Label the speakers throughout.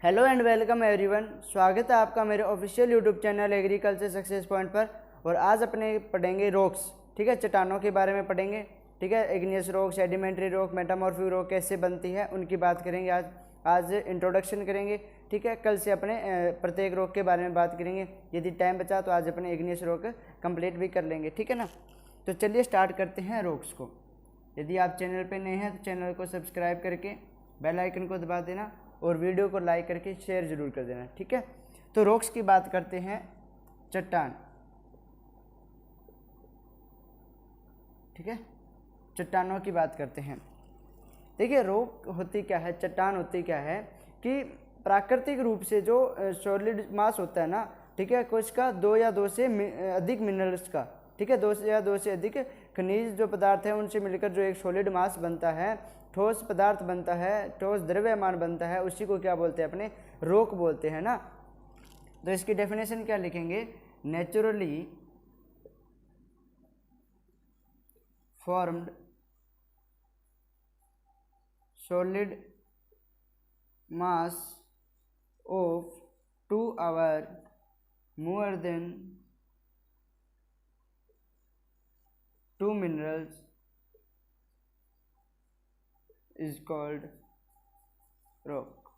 Speaker 1: Hello and welcome everyone. स्वागत है आपका मेरे official YouTube channel agriculture success point पर। और आज अपने पढ़ेंगे रॉक्स, ठीक है, चट्टानों के बारे में पढ़ेंगे, ठीक है। Igneous rock, sedimentary rock, metamorphic rock कैसे बनती है उनकी बात करेंगे आज इंट्रोडक्शन करेंगे, ठीक है। कल से अपने प्रत्येक रॉक के बारे में बात करेंगे। यदि टाइम बचा तो आज अपने इग्नियस रॉक कंप्लीट भी कर लेंगे, ठीक है ना। तो चलिए स्टार्ट करते हैं रॉक्स को। यदि आप चैनल पर नए हैं तो चैनल को सब्सक्राइब करके बेल आइकन को दबा देना और वीडियो को लाइक करके शेयर ज़रूर कर देना, ठीक है। तो रॉक्स की बात करते हैं, चट्टान, ठीक है, चट्टानों की बात करते हैं। देखिए रॉक होती क्या है, चट्टान होती क्या है कि प्राकृतिक रूप से जो सॉलिड मास होता है ना, ठीक है, कुछ का दो या दो से अधिक मिनरल्स का, ठीक है, दो से अधिक खनिज जो पदार्थ है उनसे मिलकर जो एक सॉलिड मास बनता है, ठोस पदार्थ बनता है, ठोस द्रव्यमान बनता है, उसी को क्या बोलते हैं, अपने रॉक बोलते हैं ना। तो इसकी डेफिनेशन क्या लिखेंगे, naturally formed solid mass of 2 or more than 2 minerals is called rock,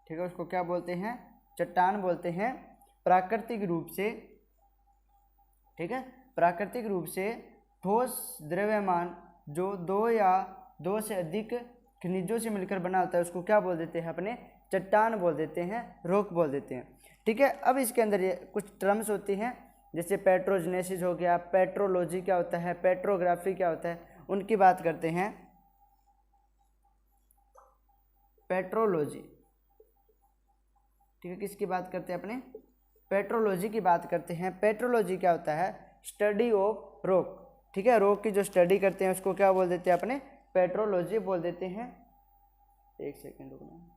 Speaker 1: ठीक है। उसको क्या बोलते हैं, चट्टान बोलते हैं। प्राकृतिक रूप से, ठीक है, प्राकृतिक रूप से ठोस द्रव्यमान जो दो या दो से अधिक खनिजों से मिलकर बना होता है उसको क्या बोल देते हैं, अपने चट्टान बोल देते हैं, रॉक बोल देते हैं, ठीक है। अब इसके अंदर ये कुछ टर्म्स होती हैं, जैसे पेट्रोजेनेसिस हो गया, पेट्रोलॉजी क्या होता है, पेट्रोग्राफी क्या होता है, उनकी बात करते हैं। पेट्रोलॉजी, ठीक है, किसकी बात करते हैं, अपने पेट्रोलॉजी की बात करते हैं। पेट्रोलॉजी क्या होता है, स्टडी ऑफ रॉक, ठीक है, रॉक की जो स्टडी करते हैं उसको क्या बोल देते हैं, अपने पेट्रोलॉजी बोल देते हैं। एक सेकेंड रुकना,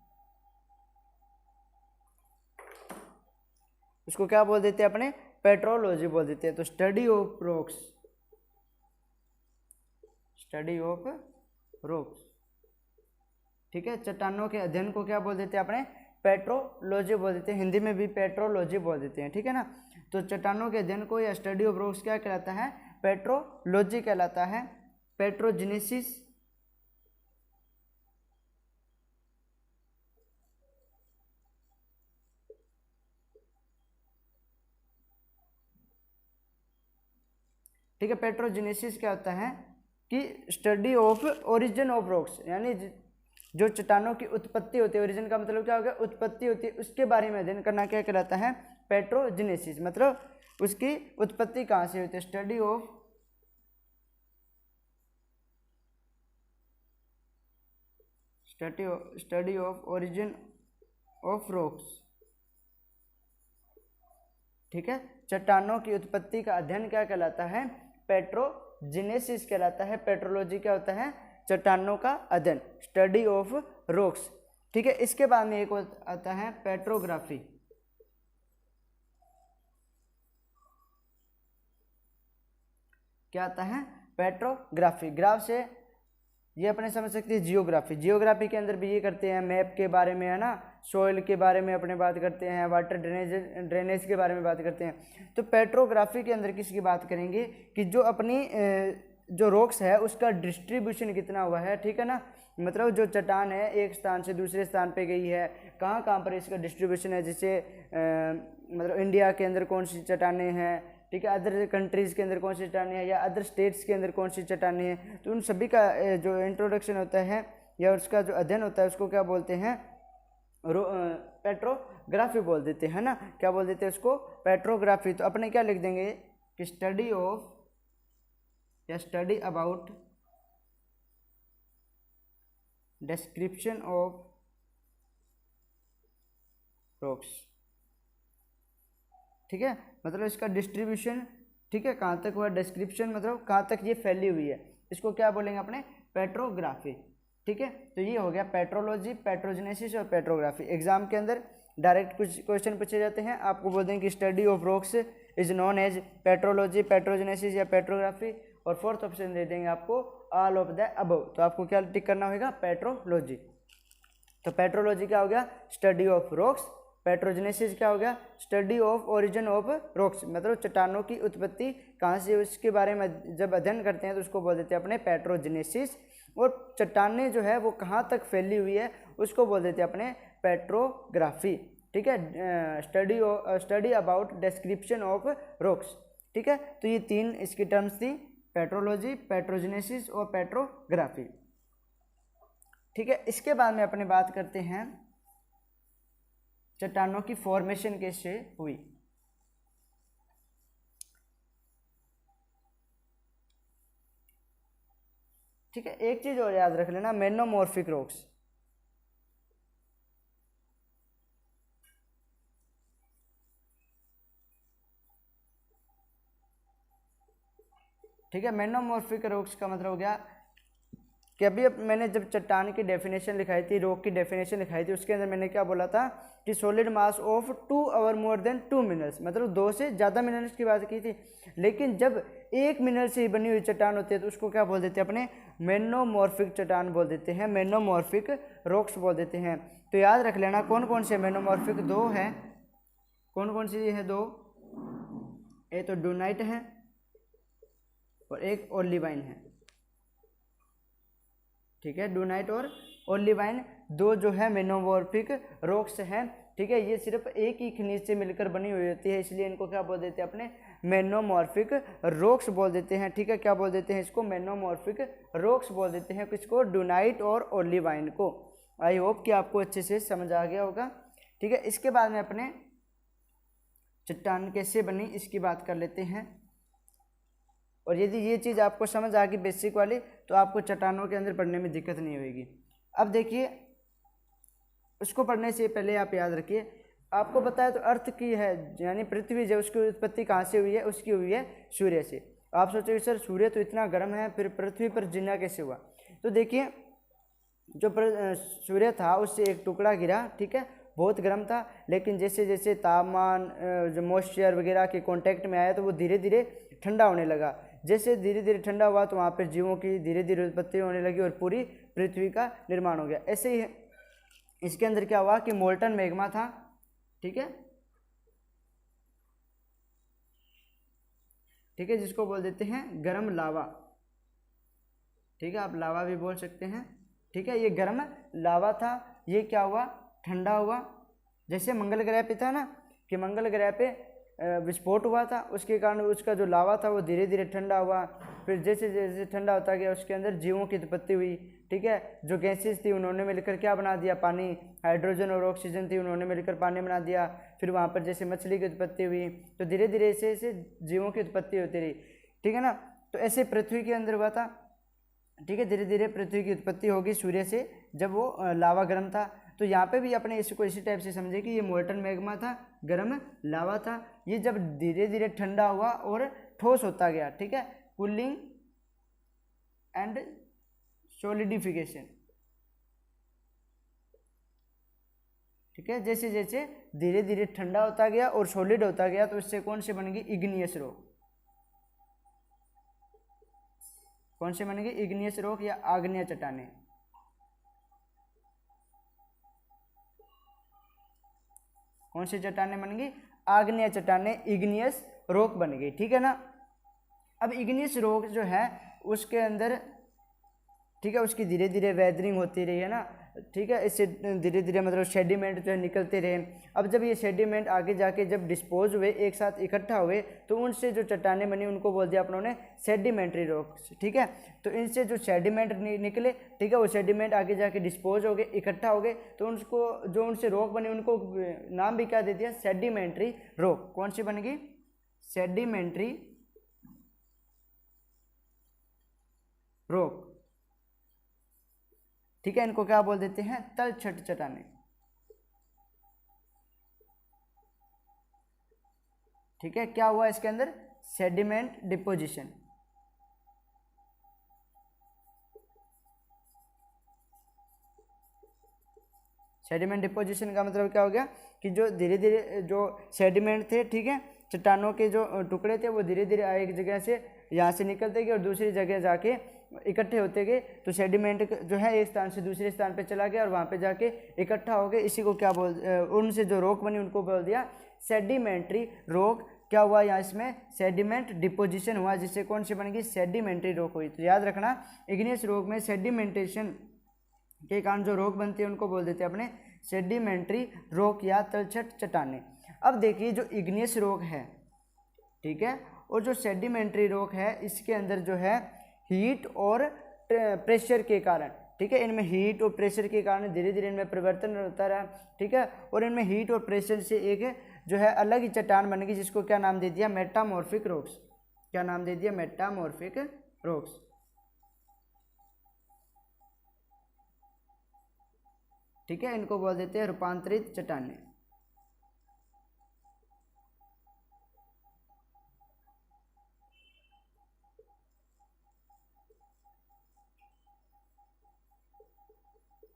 Speaker 1: उसको क्या बोल देते हैं, अपने पेट्रोलॉजी बोल देते हैं। तो study of rocks, study of rocks, ठीक है, चट्टानों के अध्ययन को क्या बोल देते हैं, अपने पेट्रोलॉजी बोल देते हैं। हिंदी में भी पेट्रोलॉजी बोल देते हैं, ठीक है ना। तो चट्टानों के अध्ययन को या स्टडी ऑफ रॉक्स क्या कहलाता है, पेट्रोलॉजी कहलाता है। पेट्रोजेनेसिस, ठीक है, पेट्रोजेनेसिस क्या होता है कि study of origin of rocks, यानी जो चट्टानों की उत्पत्ति होती है, ओरिजिन का मतलब क्या हो गया, उत्पत्ति होती है, उसके बारे में अध्ययन करना क्या कहलाता है, पेट्रोजेनेसिस, मतलब उसकी उत्पत्ति कहाँ से होती है, study of origin of rocks, ठीक है। चट्टानों की उत्पत्ति का अध्ययन क्या कहलाता है, पेट्रोजेनेसिस कहलाता है। पेट्रोलॉजी क्या होता है, चट्टानों का अध्ययन, स्टडी ऑफ रॉक्स, ठीक है। इसके बाद में एक आता है पेट्रोग्राफी, क्या आता है, पेट्रोग्राफी। ग्राफ से ये अपने समझ सकते हैं जियोग्राफी, जियोग्राफी के अंदर भी ये करते हैं, मैप के बारे में, है ना, सॉइल के बारे में अपने बात करते हैं, वाटर ड्रेनेज के बारे में बात करते हैं। तो पेट्रोग्राफी के अंदर किसकी बात करेंगे कि जो अपनी जो रॉक्स है उसका डिस्ट्रीब्यूशन कितना हुआ है, ठीक है ना, मतलब जो चट्टान है एक स्थान से दूसरे स्थान पे गई है, कहाँ कहाँ पर इसका डिस्ट्रीब्यूशन है, जैसे मतलब इंडिया के अंदर कौन सी चट्टानें हैं, ठीक है, अदर कंट्रीज़ के अंदर कौन सी चट्टानें हैं, या अदर स्टेट्स के अंदर कौन सी चट्टानें हैं। तो उन सभी का जो इंट्रोडक्शन होता है या उसका जो अध्ययन होता है उसको क्या बोलते हैं, पेट्रोग्राफी बोल देते हैं ना। क्या बोल देते हैं उसको, पेट्रोग्राफी। तो अपने क्या लिख देंगे कि स्टडी ऑफ या study about description of rocks, ठीक है, मतलब इसका डिस्ट्रीब्यूशन, ठीक है, कहाँ तक हुआ, डिस्क्रिप्शन मतलब कहाँ तक ये फैली हुई है, इसको क्या बोलेंगे, अपने पेट्रोग्राफी, ठीक है। तो ये हो गया पेट्रोलॉजी, पेट्रोजेनेसिस और पेट्रोग्राफी। एग्जाम के अंदर डायरेक्ट कुछ क्वेश्चन पूछे जाते हैं, आपको बोल देंगे कि study of rocks is known as petrology, petrogenesis या पेट्रोग्राफी, और फोर्थ ऑप्शन दे देंगे आपको ऑल ऑफ द अबव। तो आपको क्या टिक करना होगा, पेट्रोलॉजी, तो पेट्रोलॉजी क्या हो गया, स्टडी ऑफ रॉक्स। पेट्रोजेनेसिस क्या हो गया, study of origin of rocks, मतलब चट्टानों की उत्पत्ति कहाँ से, उसके बारे में जब अध्ययन करते हैं तो उसको बोल देते हैं अपने पेट्रोजेनेसिस। और चट्टानें जो है वो कहाँ तक फैली हुई है उसको बोल देते हैं अपने पेट्रोग्राफी। ठीक है, study about description of rocks. ठीक है, तो ये तीन इसकी टर्म्स थी, पेट्रोलॉजी, पेट्रोजेनेसिस और पेट्रोग्राफी। ठीक है, इसके बाद में अपने बात करते हैं चट्टानों की फॉर्मेशन कैसे हुई। ठीक है, एक चीज और याद रख लेना, मेनोमॉर्फिक रॉक्स। ठीक है, मेनोमॉर्फिक रॉक्स का मतलब हो गया कि अभी मैंने जब चट्टान की डेफिनेशन लिखाई थी, रॉक की डेफिनेशन लिखाई थी, उसके अंदर मैंने क्या बोला था कि सॉलिड मास ऑफ 2 और मोर देन 2 मिनरल्स, मतलब 2 से ज़्यादा मिनरल्स की बात की थी। लेकिन जब 1 मिनरल से ही बनी हुई चट्टान होती है तो उसको क्या बोल देते हैं अपने, मेनोमॉर्फिक चट्टान बोल देते हैं, मेनोमॉर्फिक रॉक्स बोल देते हैं। तो याद रख लेना कौन कौन से मेनोमॉर्फिक, 2 हैं, कौन कौन सी है 2, एक तो डूनाइट है और एक ओलिवाइन है। ठीक है, डूनाइट और ओलिवाइन 2 जो है मेनोमॉर्फिक रॉक्स हैं। ठीक है, ये सिर्फ एक ही खनिज से मिलकर बनी हुई होती है, इसलिए इनको क्या बोल देते हैं अपने, मेनोमॉर्फिक रॉक्स बोल देते हैं। ठीक है, क्या बोल देते हैं इसको, मेनोमॉर्फिक रॉक्स बोल देते हैं किसको, डूनाइट और ओलिवाइन को। आई होप कि आपको अच्छे से समझ आ गया होगा। ठीक है, इसके बाद में अपने चट्टान कैसे बनी इसकी बात कर लेते हैं। और यदि ये चीज़ आपको समझ आ गई बेसिक वाली, तो आपको चट्टानों के अंदर पढ़ने में दिक्कत नहीं होगी। अब देखिए, उसको पढ़ने से पहले आप याद रखिए, आपको पता है तो अर्थ की है यानी पृथ्वी जो, उसकी उत्पत्ति कहाँ से हुई है, उसकी हुई है सूर्य से। आप सोचोगे सर सूर्य तो इतना गर्म है, फिर पृथ्वी पर जीना कैसे हुआ। तो देखिए, जो सूर्य था उससे एक टुकड़ा गिरा, ठीक है, बहुत गर्म था, लेकिन जैसे जैसे तापमान जो मॉइस्चर वगैरह के कांटेक्ट में आया तो वो धीरे धीरे ठंडा होने लगा। जैसे धीरे धीरे ठंडा हुआ तो वहाँ पर जीवों की धीरे धीरे उत्पत्ति होने लगी और पूरी पृथ्वी का निर्माण हो गया। ऐसे ही इसके अंदर क्या हुआ कि मोल्टन मैग्मा था। ठीक है, ठीक है, जिसको बोल देते हैं गर्म लावा। ठीक है, आप लावा भी बोल सकते हैं। ठीक है, ये गर्म लावा था, ये क्या हुआ, ठंडा हुआ। जैसे मंगल ग्रह पे था ना कि मंगल ग्रह पे विस्फोट हुआ था, उसके कारण उसका जो लावा था वो धीरे धीरे ठंडा हुआ। फिर जैसे जैसे ठंडा होता गया उसके अंदर जीवों की उत्पत्ति हुई। ठीक है, जो गैसेस थी उन्होंने मिलकर क्या बना दिया, पानी, हाइड्रोजन और ऑक्सीजन थी उन्होंने मिलकर पानी बना दिया। फिर वहाँ पर जैसे मछली की उत्पत्ति हुई, तो धीरे धीरे ऐसे ऐसे जीवों की उत्पत्ति होती रही। ठीक है ना, तो ऐसे पृथ्वी के अंदर हुआ था। ठीक है, धीरे धीरे पृथ्वी की उत्पत्ति होगी सूर्य से, जब वो लावा गर्म था। तो यहाँ पे भी अपने इसको इसी टाइप से समझे कि ये मोल्टन मैग्मा था, गर्म लावा था। ये जब धीरे धीरे ठंडा हुआ और ठोस होता गया, ठीक है, कूलिंग एंड सॉलिडिफिकेशन। ठीक है, जैसे जैसे धीरे धीरे ठंडा होता गया और सॉलिड होता गया तो इससे कौन से बनेगी, इग्नियस रॉक। कौन से बनेंगे, इग्नियस रॉक या आग्नेय चट्टानें। कौन सी चट्टानें बनेंगी, आग्नेय चट्टानें, इग्नियस रॉक बन गई। ठीक है ना, अब इग्नियस रॉक जो है उसके अंदर, ठीक है, उसकी धीरे धीरे वेदरिंग होती रही है ना। ठीक है, इससे धीरे धीरे मतलब सेडिमेंट जो है निकलते रहे। अब जब ये सेडिमेंट आगे जाके जब डिस्पोज हुए, एक साथ इकट्ठा हुए, तो उनसे जो चट्टानें बनी उनको बोल दिया अपनों ने सेडिमेंट्री रॉक्स। ठीक है, तो इनसे जो सेडिमेंट निकले, ठीक है, वो सेडिमेंट आगे जाके डिस्पोज हो गए, इकट्ठा हो गए, तो उनको जो उनसे रॉक बनी उनको नाम भी क्या दे दिया, सेडिमेंट्री रॉक। कौन सी बनेगी, सेडिमेंट्री रॉक। ठीक है, इनको क्या बोल देते हैं, तलछट चट्टानें। ठीक है, क्या हुआ इसके अंदर, सेडिमेंट डिपोजिशन। सेडिमेंट डिपोजिशन का मतलब क्या हो गया कि जो धीरे धीरे जो सेडिमेंट थे, ठीक है, चट्टानों के जो टुकड़े थे वो धीरे धीरे एक जगह से यहाँ से निकलते गए और दूसरी जगह जाके इकट्ठे होते गए तो सेडिमेंट जो है एक स्थान से दूसरे स्थान पे चला गया और वहाँ पे जाके इकट्ठा हो गए, इसी को क्या उनसे जो रॉक बनी उनको बोल दिया सेडिमेंट्री रॉक। क्या हुआ यहाँ इसमें सेडिमेंट डिपोजिशन हुआ, जिससे कौन सी बन गई सेडिमेंट्री रॉक हुई। तो याद रखना इग्नियस रॉक में सेडिमेंटेशन के कारण जो रॉक बनती है उनको बोल देते हैं अपने सेडिमेंट्री रॉक या तलछट चट्टानें। अब देखिए जो इग्नियस रॉक है, ठीक है, और जो सेडिमेंट्री रॉक है इसके अंदर जो है हीट और प्रेशर के कारण, ठीक है, इनमें हीट और प्रेशर के कारण धीरे धीरे इनमें परिवर्तन होता रहा, ठीक है, और इनमें हीट और प्रेशर से एक जो है अलग ही चट्टान बनेगी जिसको क्या नाम दे दिया मेटामॉर्फिक रॉक्स। क्या नाम दे दिया मेटामॉर्फिक रॉक्स। ठीक है, इनको बोल देते हैं रूपांतरित चट्टानें।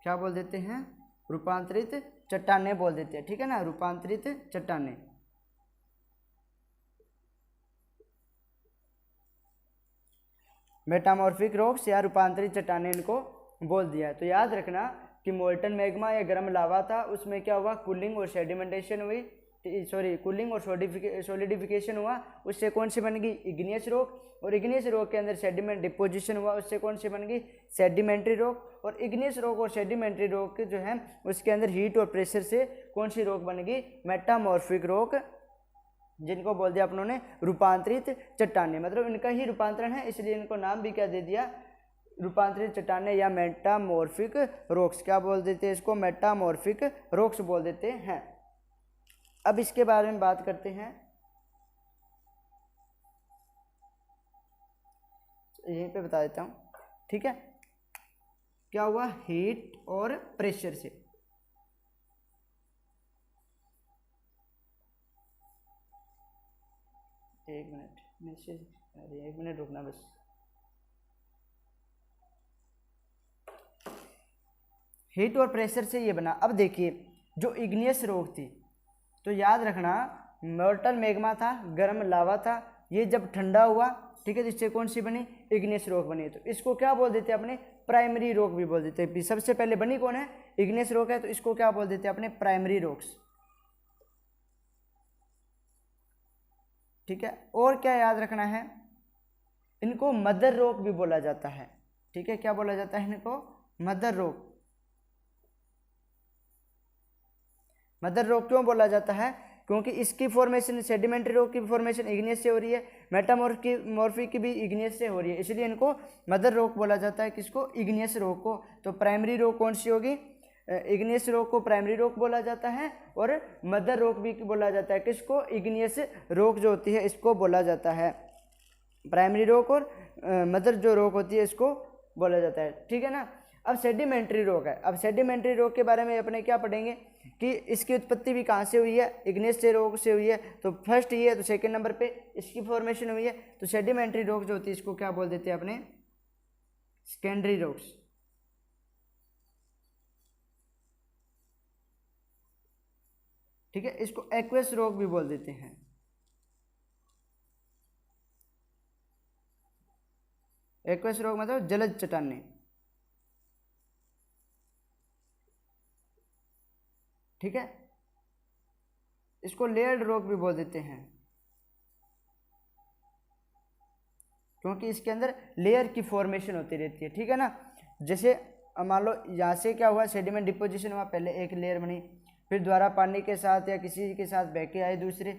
Speaker 1: क्या बोल देते हैं रूपांतरित चट्टानें बोल देते हैं, ठीक है ना, रूपांतरित चट्टानें। मेटामॉर्फिक रॉक्स या रूपांतरित चट्टानें इनको बोल दिया। तो याद रखना कि मोल्टन मैग्मा या गर्म लावा था, उसमें क्या हुआ कूलिंग और सेडिमेंटेशन हुई, सॉरी कूलिंग और सॉलिडिफिकेशन हुआ, उससे कौन सी बन गई इग्नियस रॉक, और इग्नियस रॉक के अंदर सेडिमेंट डिपोजिशन हुआ, उससे कौन सी बन गई सेडिमेंट्री रॉक, और इग्नियस रॉक और सेडिमेंट्री रॉक जो है उसके अंदर हीट और प्रेशर से कौन सी रॉक बन गई मेटामॉर्फिक रॉक, जिनको बोल दिया अपनों ने रूपांतरित चट्टानें। मतलब इनका ही रूपांतरण है इसलिए इनको नाम भी क्या दे दिया रूपांतरित चट्टानें या मेटामॉर्फिक रॉक्स। क्या बोल देते हैं इसको मेटामॉर्फिक रॉक्स बोल देते हैं। अब इसके बारे में बात करते हैं, यहीं पे बता देता हूँ, ठीक है। क्या हुआ हीट और प्रेशर से, एक मिनट मैसेज, अरे एक मिनट रुकना बस। हीट और प्रेशर से ये बना। अब देखिए जो इग्नियस रॉक थी, तो याद रखना मोल्टन मैग्मा था, गर्म लावा था, ये जब ठंडा हुआ, ठीक है, जिससे कौन सी बनी इग्नियस रॉक बनी। तो इसको क्या बोल देते हैं अपने प्राइमरी रॉक भी बोल देते हैं। सबसे पहले बनी कौन है इग्नियस रॉक है, तो इसको क्या बोल देते हैं अपने प्राइमरी रॉक्स, ठीक है। और क्या याद रखना है इनको मदर रॉक भी बोला जाता है, ठीक है। क्या बोला जाता है इनको मदर रॉक। मदर रॉक क्यों बोला जाता है, क्योंकि इसकी फॉर्मेशन सेडिमेंट्री रॉक की फॉर्मेशन इग्नियस से हो रही है, मेटामॉर्फिक की भी इग्नियस से हो रही है, इसलिए इनको मदर रॉक बोला जाता है। किसको इग्नियस रॉक को। तो प्राइमरी रॉक कौन सी होगी इग्नियस रॉक को प्राइमरी रॉक बोला जाता है, और मदर रॉक भी बोला जाता है। किसको इग्नियस रॉक जो होती है इसको बोला जाता है प्राइमरी रॉक, और मदर जो रॉक होती है इसको बोला जाता है, ठीक है ना। अब सेडिमेंट्री रॉक है। अब सेडिमेंट्री रॉक के बारे में अपने क्या पढ़ेंगे कि इसकी उत्पत्ति भी कहाँ से हुई है इग्नियस से रॉक से हुई है, तो फर्स्ट ये है, तो सेकंड नंबर पे इसकी फॉर्मेशन हुई है। तो सेडिमेंट्री रॉक जो होती है इसको क्या बोल देते हैं अपने सेकेंडरी रॉक्स, ठीक है। इसको एक्वस रॉक भी बोल देते हैं। एक्वस रॉक मतलब जलज चट्टानें, ठीक है। इसको लेयर्ड रॉक भी बोल देते हैं, क्योंकि इसके अंदर लेयर की फॉर्मेशन होती रहती है, ठीक है ना। जैसे मान लो यहाँ से क्या हुआ सेडिमेंट डिपोजिशन हुआ, पहले एक लेयर बनी, फिर दोबारा पानी के साथ या किसी के साथ बह के आए दूसरे,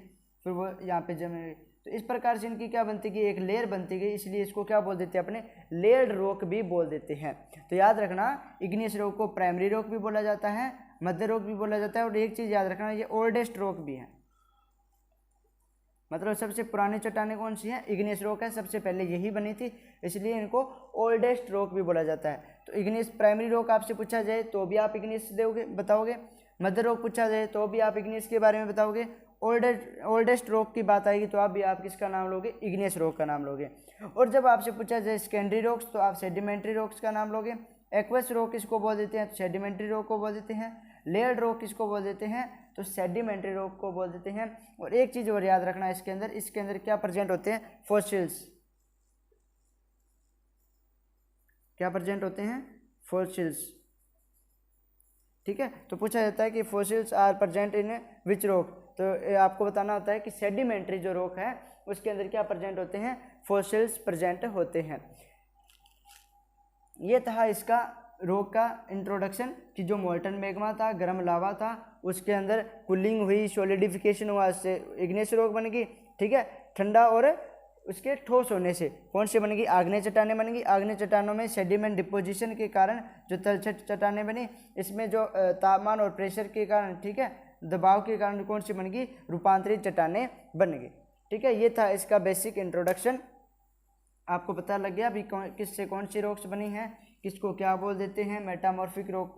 Speaker 1: फिर वो यहाँ पे जमे गए। तो इस प्रकार से इनकी क्या बनती गई एक लेयर बनती गई, इसलिए इसको क्या बोल देते हैं अपने लेयर्ड रॉक भी बोल देते हैं। तो याद रखना इग्नियस रॉक को प्राइमरी रॉक भी बोला जाता है, मध्य रॉक भी बोला जाता है, और एक चीज़ याद रखना ये ओल्डेस्ट रॉक भी है। मतलब सबसे पुरानी चट्टानें कौन सी है इग्नियस रॉक है, सबसे पहले यही बनी थी, इसलिए इनको ओल्डेस्ट रॉक भी बोला जाता है। तो इग्नियस प्राइमरी रॉक आपसे पूछा जाए तो भी आप इग्नियस दोगे बताओगे, मदर रॉक पूछा जाए तो भी आप इग्नियस के बारे में बताओगे, ओल्डेस्ट रॉक की बात आएगी तो आप किसका नाम लोगे इग्नियस रॉक का नाम लोगे। और जब आपसे पूछा जाए सेकेंडरी रॉक्स तो आप सेडिमेंट्री रॉक्स का नाम लोगे। एक्वस रॉक किसको बोल देते हैं तो सेडिमेंट्री रॉक को बोल देते हैं। लेयर्ड रॉक किसको बोल देते हैं तो सेडिमेंट्री रॉक को बोल देते हैं। और एक चीज़ और याद रखना इसके अंदर क्या प्रेजेंट होते हैं फॉसिल्स, क्या प्रेजेंट होते हैं? फॉसिल्स। ठीक है, तो पूछा जाता है कि fossils are present in which rock, तो आपको बताना होता है कि सेडिमेंट्री जो रॉक है उसके अंदर क्या प्रेजेंट होते हैं? फॉसिल्स प्रेजेंट होते हैं। ये था इसका रॉक का इंट्रोडक्शन कि जो मोल्टन मैग्मा था, गर्म लावा था, उसके अंदर कूलिंग हुई, सॉलिडिफिकेशन हुआ, इससे इग्नियस रॉक बन गई। ठीक है, ठंडा और उसके ठोस होने से कौन सी बनेगी? आग्नेय चट्टानें बनेगी। आग्नेय चट्टानों में सेडिमेंट डिपोजिशन के कारण जो तलछट चट्टानें बनी, इसमें जो तापमान और प्रेशर के कारण, ठीक है, दबाव के कारण कौन सी बनेगी? रूपांतरित चट्टानें बनेगी। ठीक है, ये था इसका बेसिक इंट्रोडक्शन। आपको पता लग गया अभी किससे कौन सी रॉक्स बनी हैं, किसको क्या बोल देते हैं, मेटामॉर्फिक रॉक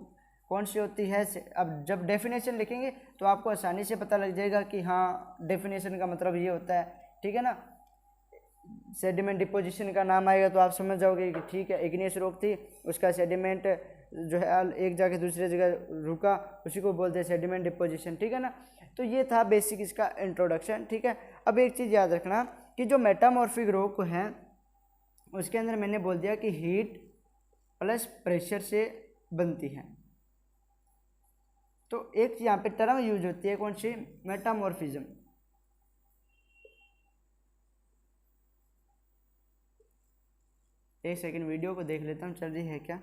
Speaker 1: कौन सी होती है। अब जब डेफिनेशन लिखेंगे तो आपको आसानी से पता लग जाएगा कि हाँ डेफिनेशन का मतलब ये होता है। ठीक है ना, सेडिमेंट डिपोजिशन का नाम आएगा तो आप समझ जाओगे कि ठीक है, इग्नियस रॉक थी, उसका सेडिमेंट जो है एक जगह दूसरे जगह रुका, उसी को बोलते हैं सेडिमेंट डिपोजिशन। ठीक है ना, तो ये था बेसिक इसका इंट्रोडक्शन। ठीक है, अब एक चीज़ याद रखना कि जो मेटामॉर्फिक रॉक है उसके अंदर मैंने बोल दिया कि हीट प्लस प्रेशर से बनती है। तो एक यहाँ पे टर्म यूज होती है, कौन सी? मेटामॉर्फिज्म। एक सेकंड वीडियो को देख लेता हूँ चल रही है क्या।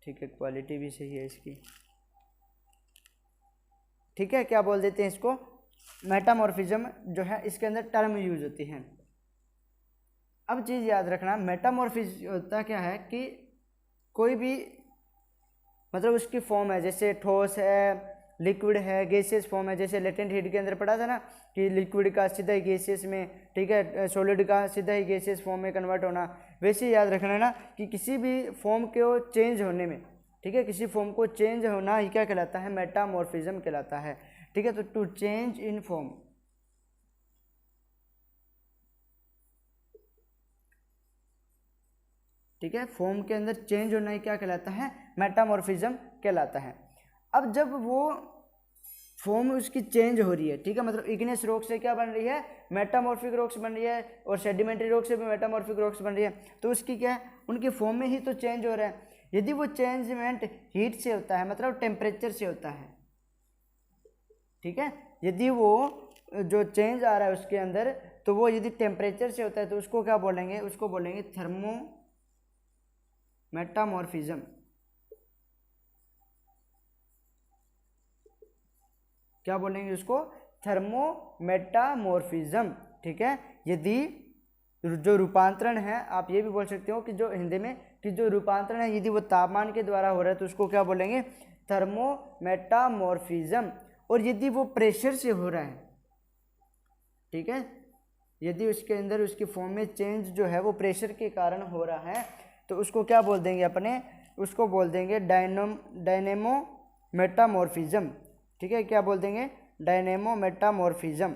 Speaker 1: ठीक है, क्वालिटी भी सही है इसकी। ठीक है, क्या बोल देते हैं इसको? मेटामॉर्फिज्म जो है इसके अंदर टर्म यूज होती है। अब चीज़ याद रखना, मेटामॉर्फिज्म होता क्या है कि कोई भी मतलब उसकी फॉर्म है, जैसे ठोस है, लिक्विड है, गैसियस फॉर्म है। जैसे लेटेंट हीट के अंदर पढ़ा था ना कि लिक्विड का सीधा ही गैसियस में, ठीक है, सॉलिड का सीधा ही गैसियस फॉर्म में कन्वर्ट होना। वैसे ही याद रखना ना कि किसी भी फॉर्म को चेंज होने में, ठीक है, किसी फॉर्म को चेंज होना ही क्या कहलाता है? मेटामॉर्फिज्म कहलाता है। ठीक है, तो टू चेंज इन फॉर्म, ठीक है, फॉर्म के अंदर चेंज होना ही क्या कहलाता है? मेटामॉर्फिज्म कहलाता है। अब जब वो फॉर्म उसकी चेंज हो रही है, ठीक है, मतलब इग्नियस रॉक से क्या बन रही है? मेटामॉर्फिक रॉक्स बन रही है, और सेडिमेंट्री रॉक से भी मेटामॉर्फिक रॉक्स बन रही है। तो उसकी क्या है? उनकी फॉर्म में ही तो चेंज हो रहा है। यदि वो चेंजमेंट हीट से होता है, मतलब टेम्परेचर से होता है, ठीक है, यदि वो जो चेंज आ रहा है उसके अंदर, तो वो यदि टेम्परेचर से होता है तो उसको क्या बोलेंगे? उसको बोलेंगे थर्मो मेटामॉर्फिज्म। क्या बोलेंगे उसको? थर्मोमेटामॉर्फिज्म। ठीक है, यदि जो रूपांतरण है, आप ये भी बोल सकते हो कि जो हिंदी में कि जो रूपांतरण है यदि वो तापमान के द्वारा हो रहा है तो उसको क्या बोलेंगे? थर्मोमेटामॉर्फिज्म। और यदि वो प्रेशर से हो रहा है, ठीक है, यदि उसके अंदर उसकी फॉर्म में चेंज जो है वो प्रेशर के कारण हो रहा है तो उसको क्या बोल देंगे अपने? उसको बोल देंगे डायनेमो मेटामॉर्फिज्म। ठीक है, क्या बोल देंगे? Dynamo metamorphism.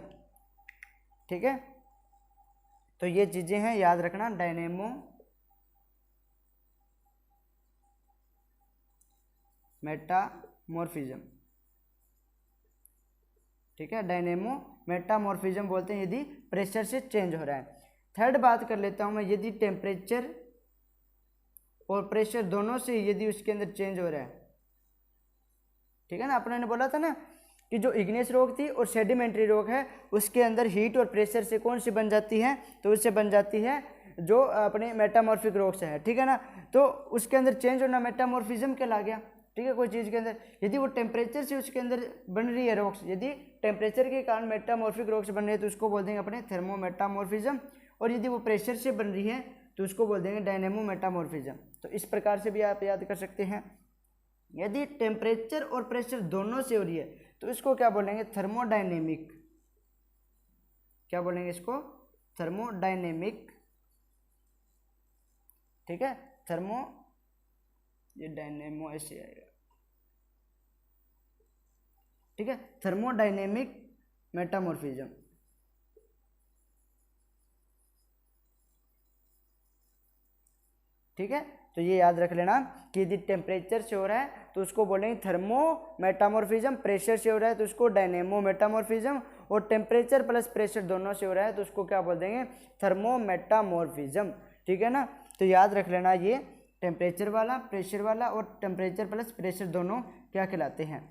Speaker 1: ठीक है, तो ये चीज़ें हैं, याद रखना, डायनेमो मेटामॉर्फिज्म। ठीक है, डायनेमो मेटामॉर्फिज्म बोलते हैं यदि प्रेशर से चेंज हो रहा है। थर्ड बात कर लेता हूं मैं, यदि टेम्परेचर और प्रेशर दोनों से यदि उसके अंदर चेंज हो रहा है, ठीक है ना, अपने ने बोला था ना कि जो इग्नियस रॉक थी और सेडिमेंट्री रॉक है उसके अंदर हीट और प्रेशर से कौन सी बन जाती है? तो उससे बन जाती है जो अपने मेटामॉर्फिक रॉक्स है। ठीक है ना, तो उसके अंदर चेंज होना मेटामॉर्फिज्म कहला गया। ठीक है, कोई चीज़ के अंदर यदि वो टेम्परेचर से उसके अंदर बन रही है रॉक्स, यदि टेम्परेचर के कारण मेटामॉर्फिक रॉक्स बन रही है तो उसको बोल देंगे अपने थर्मोमेटामॉर्फिज्म। और यदि वो प्रेशर से बन रही है तो उसको बोल देंगे डायनेमो मेटामॉर्फिज्म। तो इस प्रकार से भी आप याद कर सकते हैं। यदि टेम्परेचर और प्रेशर दोनों से हो रही है तो इसको क्या बोलेंगे? थर्मोडायनेमिक। क्या बोलेंगे इसको? थर्मोडायनेमिक। ठीक है, थर्मो, ये डायनेमो ऐसे आएगा। ठीक है, थर्मोडायनेमिक मेटामॉर्फिज्म। ठीक है, तो ये याद रख लेना कि यदि टेम्परेचर से हो रहा है तो उसको बोलेंगे थर्मो मेटामॉर्फिज्म, प्रेशर से हो रहा है तो उसको डायनेमो मेटामॉर्फिज्म, और टेम्परेचर प्लस प्रेशर दोनों से हो रहा है तो उसको क्या बोल देंगे, थर्मोमेटामॉर्फिज्म। ठीक है ना, तो याद रख लेना ये टेम्परेचर वाला, प्रेशर वाला और टेम्परेचर प्लस प्रेशर दोनों क्या कहलाते हैं।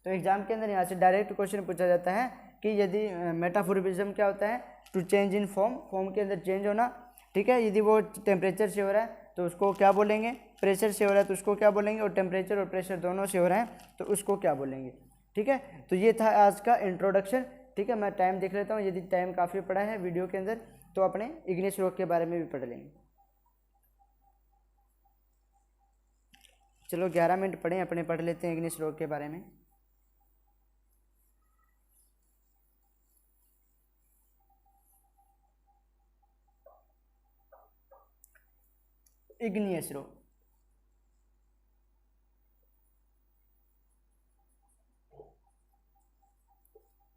Speaker 1: तो एग्जाम के अंदर यहाँ से डायरेक्ट क्वेश्चन पूछा जाता है कि यदि मेटामॉर्फिज्म क्या होता है, टू चेंज इन फॉर्म के अंदर चेंज होना। ठीक है, यदि वो टेम्परेचर से हो रहा है तो उसको क्या बोलेंगे, प्रेशर से हो रहा है तो उसको क्या बोलेंगे, और टेम्परेचर और प्रेशर दोनों से हो रहा है तो उसको क्या बोलेंगे। ठीक है, तो ये था आज का इंट्रोडक्शन। ठीक है, मैं टाइम देख लेता हूँ, यदि टाइम काफ़ी पड़ा है वीडियो के अंदर तो अपने इग्नियस रॉक के बारे में भी पढ़ लेंगे। चलो 11 मिनट पढ़े अपने, पढ़ लेते हैं इग्नियस रॉक के बारे में। इग्नियस रॉक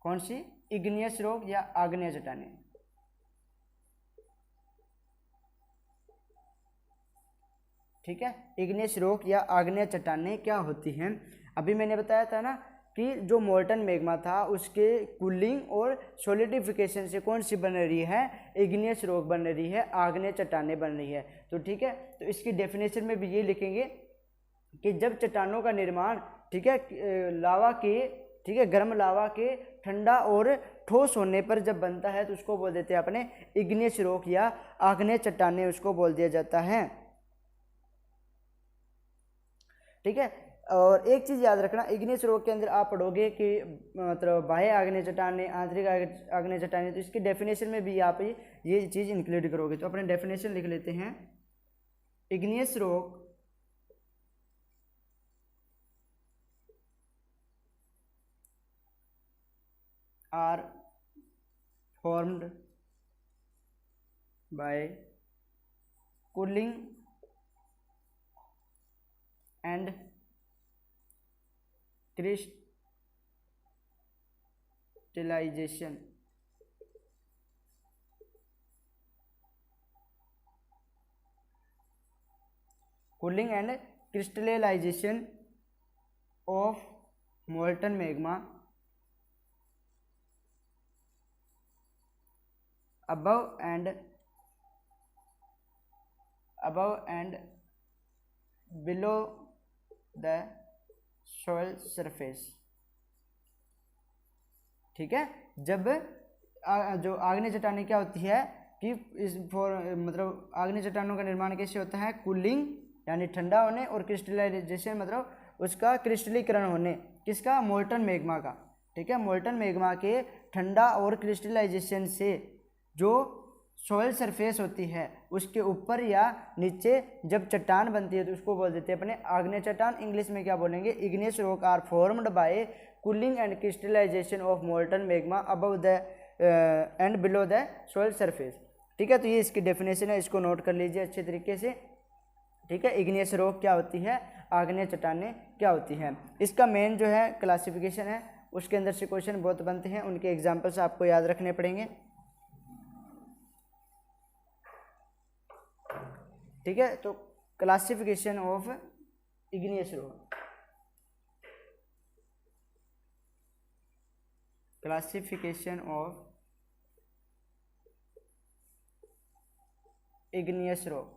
Speaker 1: कौन सी, इग्नियस रॉक या आग्नेय चट्टानें। ठीक है, इग्नियस रॉक या आग्नेय चट्टानें क्या होती हैं। अभी मैंने बताया था ना कि जो मोल्टन मैग्मा था उसके कूलिंग और सॉलिडिफिकेशन से कौन सी बन रही है, इग्नियस रॉक बन रही है, आग्नेय चट्टानें बन रही है। तो ठीक है, तो इसकी डेफिनेशन में भी ये लिखेंगे कि जब चट्टानों का निर्माण, ठीक है, लावा के, ठीक है, गर्म लावा के ठंडा और ठोस होने पर जब बनता है तो उसको बोल देते हैं अपने इग्नियस रॉक या आग्नेय चट्टानें, उसको बोल दिया जाता है। ठीक है, और एक चीज़ याद रखना, इग्नियस रॉक के अंदर आप पढ़ोगे कि मतलब बाह्य आग्नेय चट्टानें, आंतरिक आग्नेय चट्टानें, तो इसकी डेफिनेशन में भी आप ये चीज़ इंक्लूड करोगे। तो अपने डेफिनेशन लिख लेते हैं, igneous rock are formed by cooling and crystallization of molten magma above and below the soil surface। ठीक है, जब जो आग्नेय चट्टानें क्या होती है कि इस मतलब आग्नेय चट्टानों का निर्माण कैसे होता है, कूलिंग यानी ठंडा होने और क्रिस्टलाइजेशन मतलब उसका क्रिस्टलीकरण होने, किसका, मोल्टन मैग्मा का। ठीक है, मोल्टन मैग्मा के ठंडा और क्रिस्टलाइजेशन से जो सॉइल सरफेस होती है उसके ऊपर या नीचे जब चट्टान बनती है तो उसको बोल देते हैं अपने आग्नेय चट्टान। इंग्लिश में क्या बोलेंगे, igneous rock are formed by cooling and crystallization of molten magma above the and below the soil surface. ठीक है, तो ये इसकी डेफिनेशन है, इसको नोट कर लीजिए अच्छे तरीके से। ठीक है, इग्नियस रॉक क्या होती है, आग्नेय चट्टानें क्या होती हैं। इसका मेन जो है क्लासिफिकेशन है, उसके अंदर से क्वेश्चन बहुत बनते हैं, उनके एग्जाम्पल्स आपको याद रखने पड़ेंगे। ठीक है, तो classification of igneous rock, classification of igneous rock.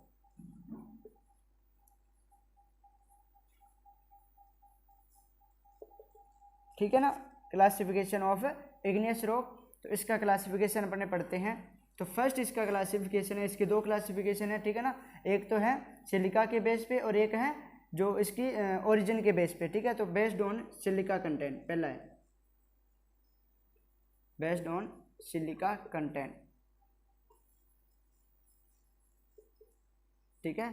Speaker 1: ठीक है ना, क्लासिफिकेशन ऑफ इग्नियस रॉक। तो इसका क्लासिफिकेशन अपने पढ़ते हैं। तो फर्स्ट इसका क्लासिफिकेशन है, इसके दो क्लासिफिकेशन है। ठीक है ना, एक तो है सिलिका के बेस पे और एक है जो इसकी ओरिजिन के बेस पे। ठीक है, तो बेस्ड ऑन सिलिका कंटेंट पहला है, बेस्ड ऑन सिलिका कंटेंट। ठीक है,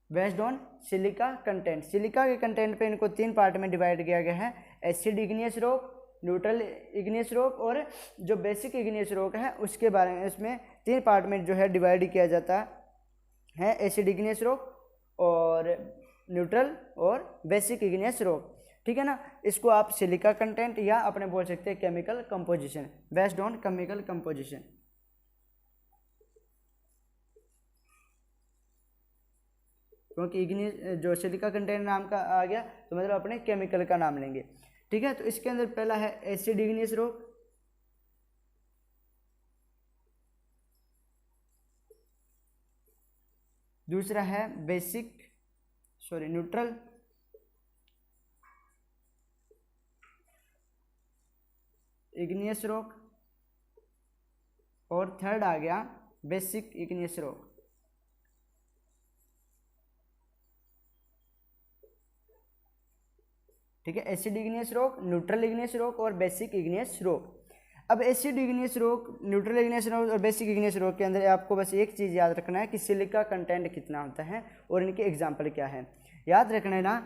Speaker 1: based on silica content, silica के कंटेंट पे इनको 3 पार्ट में डिवाइड किया गया है, acid igneous rock, neutral igneous rock और जो बेसिक इग्नियस रॉक है उसके बारे में, इसमें 3 पार्ट में जो है डिवाइड किया जाता है, एसिड इग्नियस रॉक और न्यूट्रल और बेसिक इग्नियस रॉक। ठीक है ना, इसको आप सिलिका कंटेंट या अपने बोल सकते हैं chemical composition, based on chemical composition. क्योंकि इग्नियस जो सिलिका कंटेंट नाम का आ गया तो मतलब अपने केमिकल का नाम लेंगे। ठीक है, तो इसके अंदर पहला है एसिड इग्नियस रॉक, दूसरा है न्यूट्रल, इग्नियस रॉक, और थर्ड आ गया बेसिक इग्नियस रॉक। ठीक है, acid igneous rock, neutral igneous rock और बेसिक इग्नियस रॉक। अब acid igneous rock, neutral igneous rock और बेसिक इग्नियस रॉक के अंदर आपको बस एक चीज़ याद रखना है कि सिलिका कंटेंट कितना होता है और इनके एग्जाम्पल क्या है। याद रखना है ना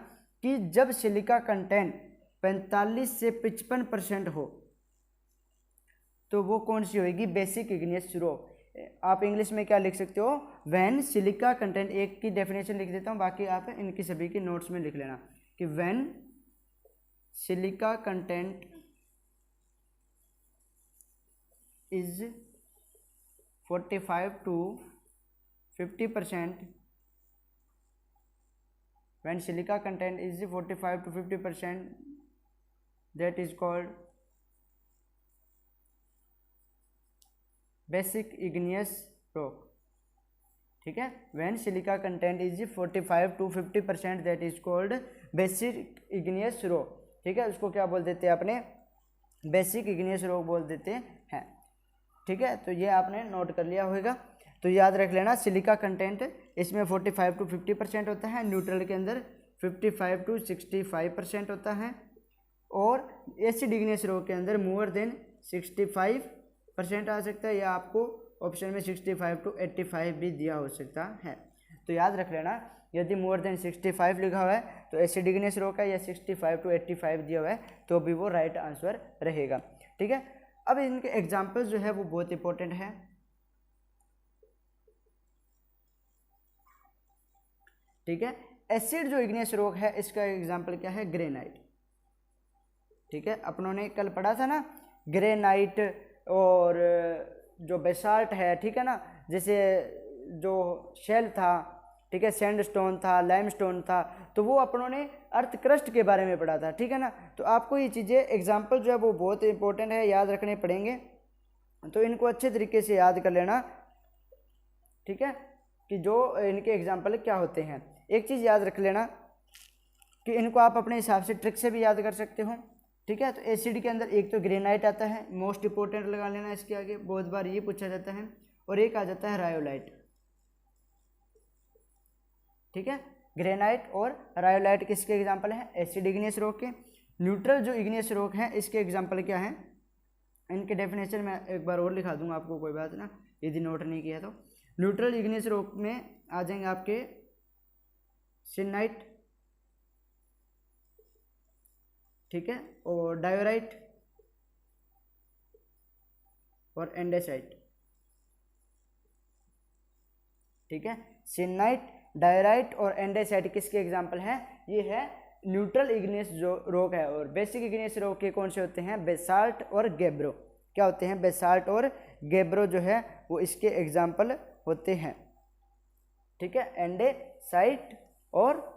Speaker 1: कि जब सिलिका कंटेंट 45 से 55% हो तो वो कौन सी होगी, बेसिक इग्नियस रॉक। आप इंग्लिश में क्या लिख सकते हो, व्हेन सिलिका कंटेंट, एक की डेफिनेशन लिख देता हूँ, बाकी आप इनकी सभी की नोट्स में लिख लेना कि when silica content is 45 to 50%, when silica content is 45 to 50%, that is called basic igneous rock। ठीक है, when silica content is 45 to 50%, that is called basic igneous rock। ठीक है, उसको क्या बोल देते हैं अपने, बेसिक इग्नियस रॉक बोल देते हैं। ठीक है, तो ये आपने नोट कर लिया होगा। तो याद रख लेना सिलिका कंटेंट इसमें 45 टू 50% होता है, न्यूट्रल के अंदर 55 टू 65% होता है, और एसिड इग्नियस रॉक के अंदर मोर देन 65% आ सकता है, या आपको ऑप्शन में 65 टू 85 भी दिया हो सकता है। तो याद रख लेना यदि मोर देन 65 लिखा हुआ है तो एसिड इग्नियस रॉक है, या 65 टू 85 दिया हुआ है तो भी वो राइट आंसर रहेगा। ठीक है, अब इनके एग्जाम्पल्स जो है वो बहुत इंपॉर्टेंट है। ठीक है, एसिड जो इग्नियस रॉक है इसका एग्जाम्पल क्या है, ग्रेनाइट। ठीक है, अपनों ने कल पढ़ा था ना ग्रेनाइट और जो बेसाल्ट है, ठीक है ना, जैसे जो शेल था, ठीक है, सैंडस्टोन था, लाइमस्टोन था, तो वो अपनों ने अर्थ क्रस्ट के बारे में पढ़ा था। ठीक है ना, तो आपको ये चीज़ें एग्जाम्पल जो है वो बहुत इंपॉर्टेंट है, याद रखने पड़ेंगे, तो इनको अच्छे तरीके से याद कर लेना। ठीक है, कि जो इनके एग्जाम्पल क्या होते हैं। एक चीज़ याद रख लेना कि इनको आप अपने हिसाब से ट्रिक से भी याद कर सकते हो। ठीक है, तो एसिड के अंदर एक तो ग्रेनाइट आता है, मोस्ट इंपॉर्टेंट लगा लेना इसके आगे, बहुत बार ये पूछा जाता है, और एक आ जाता है रायोलाइट। ठीक है, ग्रेनाइट और रायोलाइट किसके एग्जाम्पल हैं, एसिड इग्नियस रॉक के। न्यूट्रल जो इग्नियस रॉक है इसके एग्जाम्पल क्या है, इनके डेफिनेशन में एक बार और लिखा दूंगा आपको, कोई बात ना, यदि नोट नहीं किया तो। न्यूट्रल इग्नियस रॉक में आ जाएंगे आपके सिनाइट, ठीक है, और डायोराइट और एंडेसाइट। ठीक है, सिनाइट, डायराइट और एंडेसाइट किसके एग्जाम्पल हैं, ये है न्यूट्रल इग्नियस जो रॉक है। और बेसिक इग्नियस रॉक के कौन से होते हैं, बेसाल्ट और गेब्रो। क्या होते हैं, बेसाल्ट और गेब्रो जो है वो इसके एग्जाम्पल होते हैं। ठीक है, एंडेसाइट और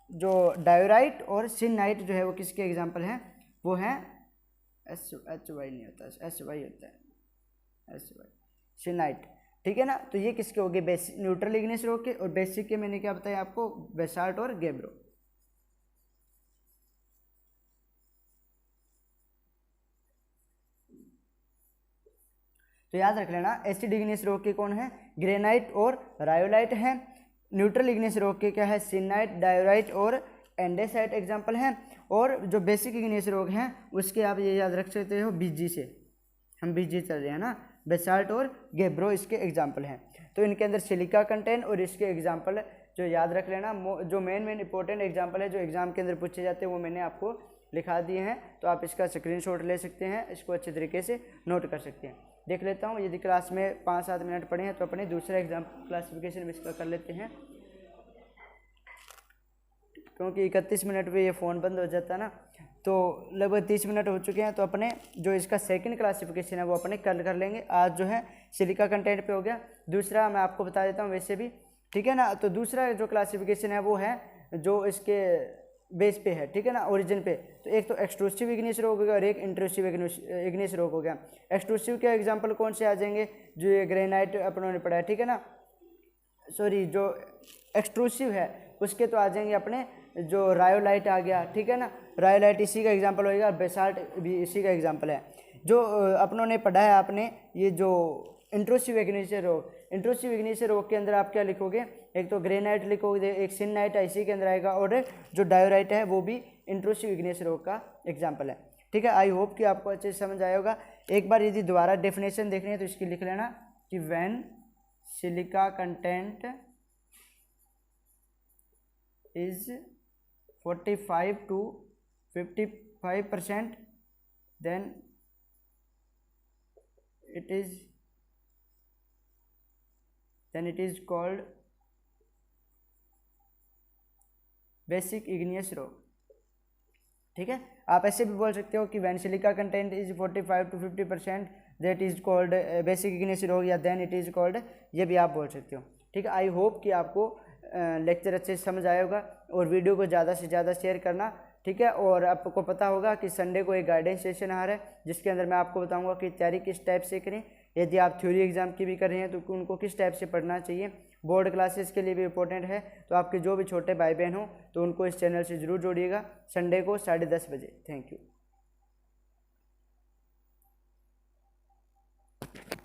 Speaker 1: जो डायोराइट और सिनाइट जो है वो किसके एग्जाम्पल हैं, वो हैं SY नहीं होता, SY होता है, SY, सिनाइट। ठीक है ना, तो ये किसके हो गए, बेसिक न्यूट्रल इग्नियस रॉक के, और बेसिक के मैंने क्या बताया आपको, बेसाल्ट और गेब्रो। तो याद रख लेना एसिड इग्नियस रॉक के कौन है, ग्रेनाइट और रायोलाइट हैं। न्यूट्रल इग्नियस रॉक के क्या है, सिनाइट, डायोराइट और एंडेसाइट एग्जाम्पल हैं। और जो बेसिक इग्नियस रॉक हैं उसके आप ये याद रख सकते हो BG से, हम BG चल रहे हैं ना, बेसाल्ट और गेब्रो इसके एग्जाम्पल हैं। तो इनके अंदर सिलिका कंटेंट और इसके एग्जाम्पल जो याद रख लेना, जो मेन इंपॉर्टेंट एग्जाम्पल है जो एग्जाम के अंदर पूछे जाते हैं वो मैंने आपको लिखा दिए हैं, तो आप इसका स्क्रीनशॉट ले सकते हैं, इसको अच्छे तरीके से नोट कर सकते हैं। देख लेता हूँ, यदि क्लास में 5-7 मिनट पढ़े हैं तो अपने दूसरा एग्जाम क्लासिफिकेशन में इसका कर लेते हैं, क्योंकि 31 मिनट पे ये फ़ोन बंद हो जाता है ना, तो लगभग 30 मिनट हो चुके हैं। तो अपने जो इसका सेकंड क्लासिफिकेशन है वो अपने कल कर लेंगे। आज जो है सिलिका कंटेंट पे हो गया, दूसरा मैं आपको बता देता हूँ वैसे भी, ठीक है ना। तो दूसरा जो क्लासिफिकेशन है वो है जो इसके बेस पे है, ठीक है ना, ओरिजिन पे। तो एक तो एक्सट्रूसिव इग्नियस रॉक हो गया और एक इंट्रूसिव इग्नियस रॉक हो गया। एक्सट्रूसिव के एग्जाम्पल कौन से आ जाएंगे, जो ये ग्रेनाइट अपनों ने पढ़ा है, ठीक है ना, सॉरी जो एक्सट्रूसिव है उसके तो आ जाएंगे अपने जो रायोलाइट आ गया, ठीक है ना, रायोलाइट इसी का एग्जांपल होएगा, बेसाल्ट भी इसी का एग्जांपल है। जो अपनों ने पढ़ा है आपने ये जो इंट्रूसिव इग्निशियल रोग, इंट्रूसिव इग्निशियल रोग के अंदर आप क्या लिखोगे, एक तो ग्रेनाइट लिखोगे, एक सिननाइट इसी के अंदर आएगा, और जो डायोराइट है वो भी इंट्रूसिव इग्निशियल रोग का एग्जाम्पल है, ठीक है। आई होप कि आपको अच्छे से समझ आया होगा। एक बार यदि दोबारा डेफिनेशन देखनी है तो इसकी लिख लेना कि when silica content is 45 to 55%, then it is called basic igneous रोग, ठीक है। आप ऐसे भी बोल सकते हो कि when silica content is 45 to 50% that is called basic igneous रोग, या देन इट इज कॉल्ड, ये भी आप बोल सकते हो, ठीक है। आई होप कि आपको लेक्चर अच्छे से समझ आया होगा, और वीडियो को ज़्यादा से ज़्यादा शेयर करना, ठीक है। और आपको पता होगा कि संडे को एक गाइडेंस सेशन आ रहा है जिसके अंदर मैं आपको बताऊंगा कि तैयारी किस टाइप से करें, यदि आप थ्योरी एग्जाम की भी कर रहे हैं तो उनको किस टाइप से पढ़ना चाहिए, बोर्ड क्लासेस के लिए भी इंपॉर्टेंट है। तो आपके जो भी छोटे भाई बहन हो तो उनको इस चैनल से ज़रूर जोड़िएगा संडे को 10:30 बजे। Thank you.